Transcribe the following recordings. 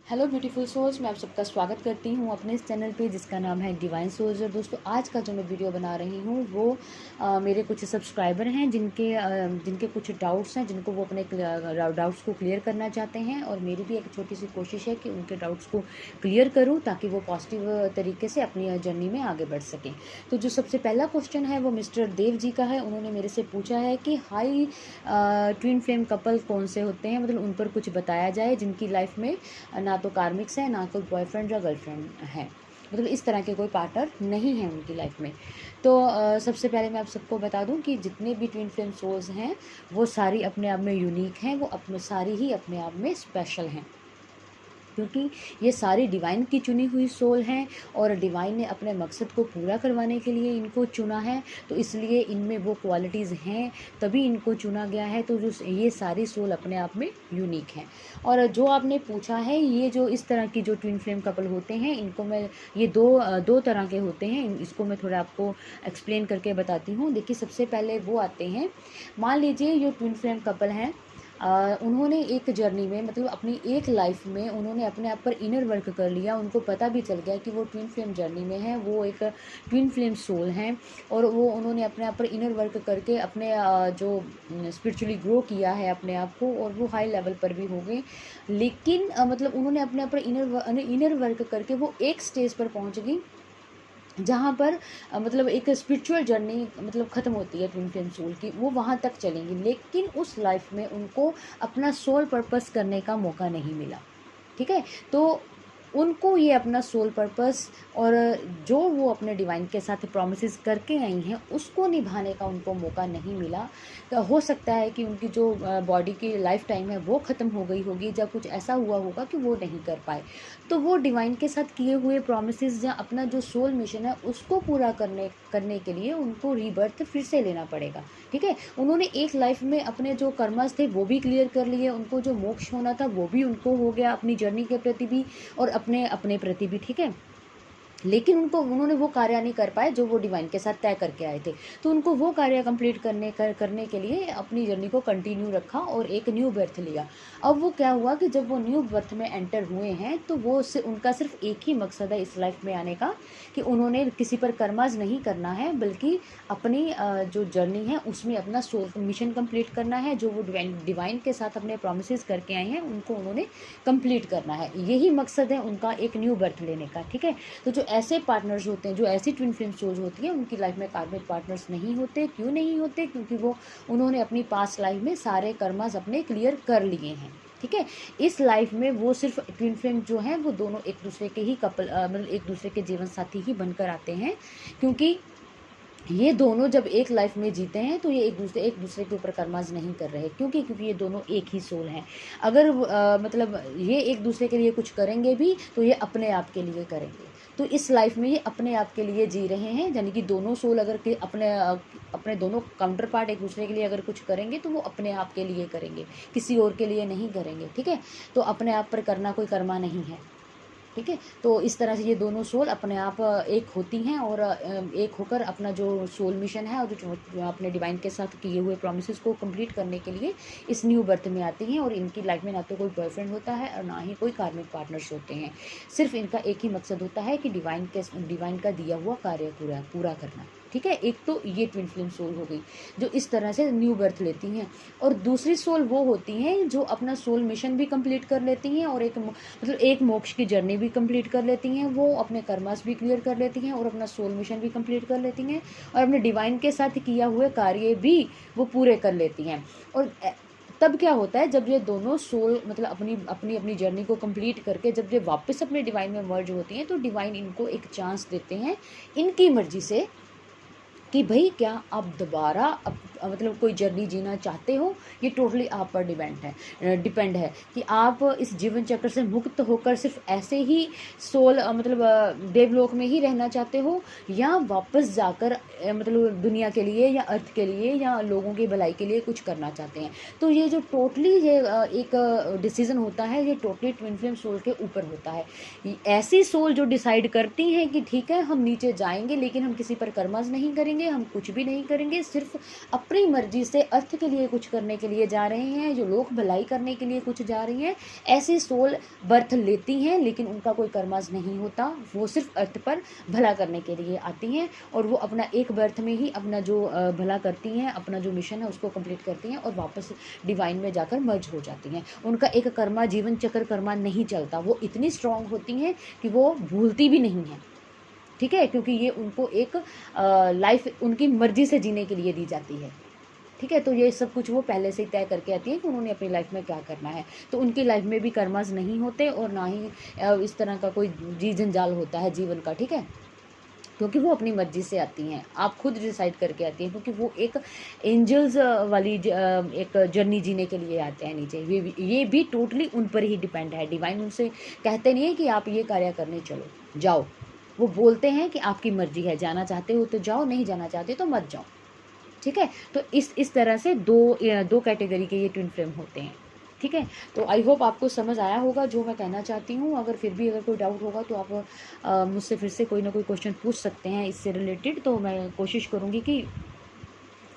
Hello beautiful souls, मैं आप सबका स्वागत करती हूँ अपने इस चैनल पे जिसका नाम है डिवाइन सोल्स। और दोस्तों, आज का जो मैं वीडियो बना रही हूँ वो मेरे कुछ सब्सक्राइबर हैं जिनके कुछ डाउट्स हैं, जिनको वो अपने डाउट्स को क्लियर करना चाहते हैं। और मेरी भी एक छोटी सी कोशिश है कि उनके डाउट्स को क्लियर करूँ ताकि वो पॉजिटिव तरीके से अपनी जर्नी में आगे बढ़ सकें। तो जो सबसे पहला क्वेश्चन है वो मिस्टर देव जी का है। उन्होंने मेरे से पूछा है कि हाई ट्विन फ्लेम कपल कौन से होते हैं, मतलब उन पर कुछ बताया जाए जिनकी लाइफ में ना तो कार्मिक्स है, ना कोई बॉयफ्रेंड या गर्लफ्रेंड है, मतलब इस तरह के कोई पार्टनर नहीं है उनकी लाइफ में। तो सबसे पहले मैं आप सबको बता दूं कि जितने भी ट्विन फ्लेम सोल्स हैं वो सारी अपने आप में यूनिक हैं, वो अपने सारी ही अपने आप में स्पेशल हैं, क्योंकि ये सारी डिवाइन की चुनी हुई सोल हैं और डिवाइन ने अपने मकसद को पूरा करवाने के लिए इनको चुना है। तो इसलिए इनमें वो क्वालिटीज़ हैं, तभी इनको चुना गया है। तो जो ये सारी सोल अपने आप में यूनिक हैं। और जो आपने पूछा है, ये जो इस तरह की जो ट्विन फ्लेम कपल होते हैं, इनको मैं ये दो तरह के होते हैं, इसको मैं थोड़ा आपको एक्सप्लेन करके बताती हूँ। देखिए, सबसे पहले वो आते हैं, मान लीजिए ये ट्विन फ्लेम कपल हैं, उन्होंने एक जर्नी में, मतलब अपनी एक लाइफ में उन्होंने अपने आप पर इनर वर्क कर लिया। उनको पता भी चल गया कि वो ट्विन फ्लेम जर्नी में है, वो एक ट्विन फ्लेम सोल हैं। और वो उन्होंने अपने आप पर इनर वर्क करके अपने जो स्पिरिचुअली ग्रो किया है अपने आप को, और वो हाई लेवल पर भी हो गए। लेकिन मतलब उन्होंने अपने आप पर इनर वर्क करके वो एक स्टेज पर पहुंच गई जहाँ पर मतलब एक स्पिरिचुअल जर्नी मतलब ख़त्म होती है ट्विन फ्लेम सोल की, वो वहाँ तक चलेंगी। लेकिन उस लाइफ में उनको अपना सोल पर्पस करने का मौका नहीं मिला। ठीक है, तो उनको ये अपना सोल पर्पस और जो वो अपने डिवाइन के साथ प्रॉमिसेस करके आई हैं उसको निभाने का उनको मौका नहीं मिला। तो हो सकता है कि उनकी जो बॉडी की लाइफ टाइम है वो ख़त्म हो गई होगी, या कुछ ऐसा हुआ होगा कि वो नहीं कर पाए। तो वो डिवाइन के साथ किए हुए प्रॉमिसेस या अपना जो सोल मिशन है उसको पूरा करने के लिए उनको रीबर्थ फिर से लेना पड़ेगा। ठीक है, उन्होंने एक लाइफ में अपने जो कर्मस थे वो भी क्लियर कर लिए, उनको जो मोक्ष होना था वो भी उनको हो गया, अपनी जर्नी के प्रति भी और अपने अपने प्रति भी। ठीक है, लेकिन उन्होंने वो कार्य नहीं कर पाए जो वो डिवाइन के साथ तय करके आए थे। तो उनको वो कार्य कंप्लीट करने के लिए अपनी जर्नी को कंटिन्यू रखा और एक न्यू बर्थ लिया। अब वो क्या हुआ कि जब वो न्यू बर्थ में एंटर हुए हैं तो उनका सिर्फ एक ही मकसद है इस लाइफ में आने का, कि उन्होंने किसी पर कर्माज नहीं करना है, बल्कि अपनी जो जर्नी है उसमें अपना सोल मिशन कंप्लीट करना है। जो वो डिवाइन के साथ अपने प्रोमिस करके आए हैं उनको उन्होंने कंप्लीट करना है। यही मकसद है उनका एक न्यू बर्थ लेने का। ठीक है, तो जो ऐसे पार्टनर्स होते हैं, जो ऐसी ट्विन फ्लेम सोल्स होती हैं, उनकी लाइफ में कार्मिक पार्टनर्स नहीं होते। क्यों नहीं होते? क्योंकि उन्होंने अपनी पास्ट लाइफ में सारे कर्मास अपने क्लियर कर लिए हैं। ठीक है, इस लाइफ में वो सिर्फ ट्विन फ्लेम जो हैं वो दोनों एक दूसरे के ही कपल मतलब एक दूसरे के जीवन साथी ही बनकर आते हैं, क्योंकि ये दोनों जब एक लाइफ में जीते हैं तो ये एक दूसरे के ऊपर कर्माज नहीं कर रहे। क्योंकि ये दोनों एक ही सोल हैं। अगर मतलब ये एक दूसरे के लिए कुछ करेंगे भी तो ये अपने आप के लिए करेंगे। तो इस लाइफ में ये अपने आप के लिए जी रहे हैं, यानी कि दोनों सोल अगर अपने दोनों काउंटर पार्ट एक दूसरे के लिए अगर कुछ करेंगे तो वो अपने आप के लिए करेंगे, किसी और के लिए नहीं करेंगे। ठीक है, तो अपने आप पर करना कोई कर्मा नहीं है। ठीक है, तो इस तरह से ये दोनों सोल अपने आप एक होती हैं और एक होकर अपना जो सोल मिशन है और जो अपने डिवाइन के साथ किए हुए प्रॉमिसेस को कंप्लीट करने के लिए इस न्यू बर्थ में आती हैं। और इनकी लाइफ में ना तो कोई बॉयफ्रेंड होता है और ना ही कोई कार्मिक पार्टनर्स होते हैं। सिर्फ इनका एक ही मकसद होता है कि डिवाइन का दिया हुआ कार्य पूरा करना। ठीक है, एक तो ये ट्विन फ्लेम सोल हो गई जो इस तरह से न्यू बर्थ लेती हैं। और दूसरी सोल वो होती हैं जो अपना सोल मिशन भी कंप्लीट कर लेती हैं और एक मोक्ष की जर्नी भी कंप्लीट कर लेती हैं। वो अपने कर्मास भी क्लियर कर लेती हैं और अपना सोल मिशन भी कंप्लीट कर लेती हैं और अपने डिवाइन के साथ किया हुए कार्य भी वो पूरे कर लेती हैं। और तब क्या होता है, जब ये दोनों सोल मतलब अपनी अपनी अपनी जर्नी को कंप्लीट करके जब ये वापस अपने डिवाइन में मर्ज होती हैं तो डिवाइन इनको एक चांस देते हैं इनकी मर्जी से कि भाई क्या आप दोबारा मतलब कोई जर्नी जीना चाहते हो। ये टोटली आप पर डिपेंड है कि आप इस जीवन चक्र से मुक्त होकर सिर्फ ऐसे ही सोल मतलब देवलोक में ही रहना चाहते हो, या वापस जाकर मतलब दुनिया के लिए या अर्थ के लिए या लोगों की भलाई के लिए कुछ करना चाहते हैं। तो ये जो टोटली ये एक डिसीज़न होता है, ये टोटली ट्विन फ्लेम सोल के ऊपर होता है। ऐसी सोल जो डिसाइड करती हैं कि ठीक है हम नीचे जाएंगे लेकिन हम किसी पर कर्मज नहीं करेंगे, हम कुछ भी नहीं करेंगे, सिर्फ अपनी मर्जी से अर्थ के लिए कुछ करने के लिए जा रहे हैं, जो लोग भलाई करने के लिए कुछ जा रही हैं, ऐसी सोल बर्थ लेती हैं, लेकिन उनका कोई कर्मास नहीं होता। वो सिर्फ अर्थ पर भला करने के लिए आती हैं और वो अपना एक बर्थ में ही अपना जो भला करती हैं, अपना जो मिशन है उसको कंप्लीट करती हैं और वापस डिवाइन में जाकर मर्ज हो जाती हैं। उनका एक कर्मा, जीवन चक्र कर्मा नहीं चलता। वो इतनी स्ट्रांग होती हैं कि वो भूलती भी नहीं हैं, ठीक है, क्योंकि ये उनको एक लाइफ उनकी मर्जी से जीने के लिए दी जाती है, ठीक है। तो ये सब कुछ वो पहले से ही तय करके आती है कि उन्होंने अपनी लाइफ में क्या करना है। तो उनकी लाइफ में भी कर्मास नहीं होते और ना ही इस तरह का कोई जी जंजाल होता है जीवन का, ठीक है, क्योंकि वो अपनी मर्जी से आती हैं। आप खुद डिसाइड करके आती हैं, क्योंकि वो एक एंजल्स वाली एक जर्नी जीने के लिए आते हैं नीचे। ये भी टोटली उन पर ही डिपेंड है। डिवाइन उनसे कहते नहीं है कि आप ये कार्य करने चलो, जाओ। वो बोलते हैं कि आपकी मर्जी है, जाना चाहते हो तो जाओ, नहीं जाना चाहते तो मत जाओ, ठीक है। तो इस तरह से दो कैटेगरी के ये ट्विन फ्लेम होते हैं, ठीक है। तो आई होप आपको समझ आया होगा जो मैं कहना चाहती हूँ। अगर फिर भी अगर कोई डाउट होगा तो आप मुझसे फिर से कोई ना कोई क्वेश्चन पूछ सकते हैं इससे रिलेटेड। तो मैं कोशिश करूँगी कि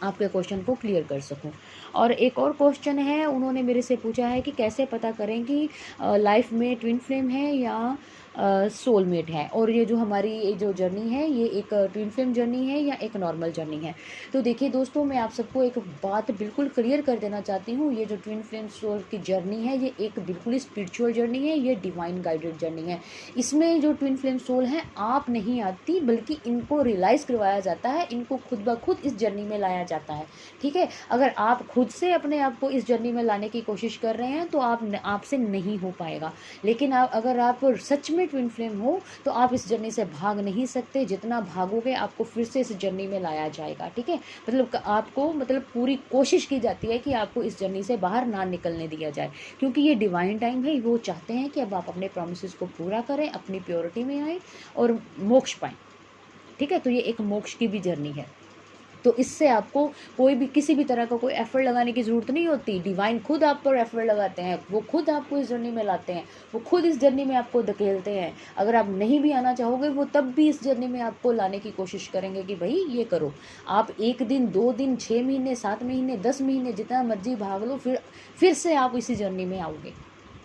आपके क्वेश्चन को क्लियर कर सकूं। और एक और क्वेश्चन है, उन्होंने मेरे से पूछा है कि कैसे पता करें कि लाइफ में ट्विन फ्लेम है या सोलमेट है, और ये जो हमारी जो जर्नी है ये एक ट्विन फ्लेम जर्नी है या एक नॉर्मल जर्नी है। तो देखिए दोस्तों, मैं आप सबको एक बात बिल्कुल क्लियर कर देना चाहती हूँ। ये जो ट्विन फ्लेम सोल की जर्नी है ये एक बिल्कुल स्पिरिचुअल जर्नी है, ये डिवाइन गाइडेड जर्नी है। इसमें जो ट्विन फ्लेम सोल हैं आप नहीं आती, बल्कि इनको रियलाइज़ करवाया जाता है, इनको खुद ब खुद इस जर्नी में लाया जाता है, ठीक है। अगर आप खुद से अपने आप को इस जर्नी में लाने की कोशिश कर रहे हैं तो आपसे नहीं हो पाएगा। लेकिन अगर आप सच में ट्विन फ्लेम हो तो आप इस जर्नी से भाग नहीं सकते। जितना भागोगे आपको फिर से इस जर्नी में लाया जाएगा, ठीक है। मतलब आपको पूरी कोशिश की जाती है कि आपको इस जर्नी से बाहर ना निकलने दिया जाए, क्योंकि ये डिवाइन टाइम है। वो चाहते हैं कि अब आप अपने प्रॉमिसेस को पूरा करें, अपनी प्योरिटी में आए और मोक्ष पाएं, ठीक है। तो ये एक मोक्ष की भी जर्नी है। तो इससे आपको कोई भी किसी भी तरह का कोई एफर्ट लगाने की ज़रूरत नहीं होती। डिवाइन खुद आप पर एफर्ट लगाते हैं, वो खुद आपको इस जर्नी में लाते हैं, वो खुद इस जर्नी में आपको धकेलते हैं। अगर आप नहीं भी आना चाहोगे वो तब भी इस जर्नी में आपको लाने की कोशिश करेंगे कि भाई ये करो। आप 1 दिन 2 दिन 6 महीने 7 महीने 10 महीने जितना मर्जी भाग लो, फिर से आप इसी जर्नी में आओगे,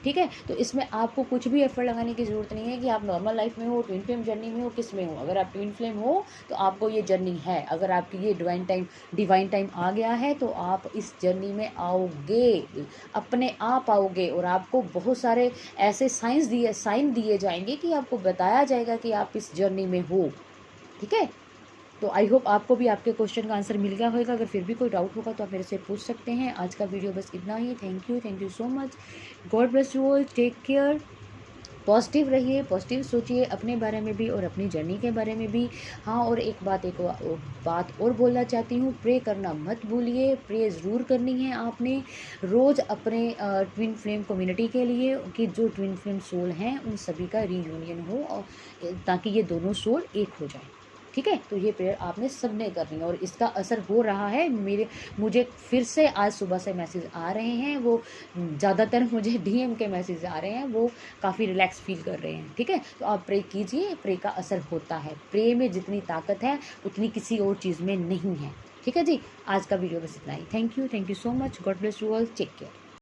ठीक है। तो इसमें आपको कुछ भी एफर्ट लगाने की ज़रूरत नहीं है कि आप नॉर्मल लाइफ में हो, ट्विन फ्लेम जर्नी में हो, किस में हो। अगर आप ट्विन फ्लेम हो तो आपको ये जर्नी है। अगर आपकी ये डिवाइन टाइम आ गया है तो आप इस जर्नी में आओगे, अपने आप आओगे। और आपको बहुत सारे ऐसे साइन दिए जाएंगे कि आपको बताया जाएगा कि आप इस जर्नी में हो, ठीक है। तो आई होप आपको भी आपके क्वेश्चन का आंसर मिल गया होगा। अगर फिर भी कोई डाउट होगा तो आप मेरे से पूछ सकते हैं। आज का वीडियो बस इतना ही। Thank you so much. God bless you all, take care. Positive रहिए, पॉजिटिव सोचिए अपने बारे में भी और अपनी जर्नी के बारे में भी। हाँ, और एक बात और बोलना चाहती हूँ, प्रे करना मत भूलिए। प्रे ज़रूर करनी है आपने रोज़ अपने ट्विन फ्लेम कम्युनिटी के लिए, कि जो ट्विन फ्लेम सोल हैं उन सभी का रीयूनियन हो, और ताकि ये दोनों सोल एक हो जाए, ठीक है। तो ये प्रेयर आपने सबने करनी है और इसका असर हो रहा है। मुझे फिर से आज सुबह से मैसेज आ रहे हैं, वो ज़्यादातर मुझे डीएम के मैसेज आ रहे हैं, वो काफ़ी रिलैक्स फील कर रहे हैं, ठीक है। तो आप प्रे कीजिए, प्रे का असर होता है। प्रे में जितनी ताकत है उतनी किसी और चीज़ में नहीं है, ठीक है जी। आज का वीडियो बस इतना ही। Thank you so much. God bless you all, take care.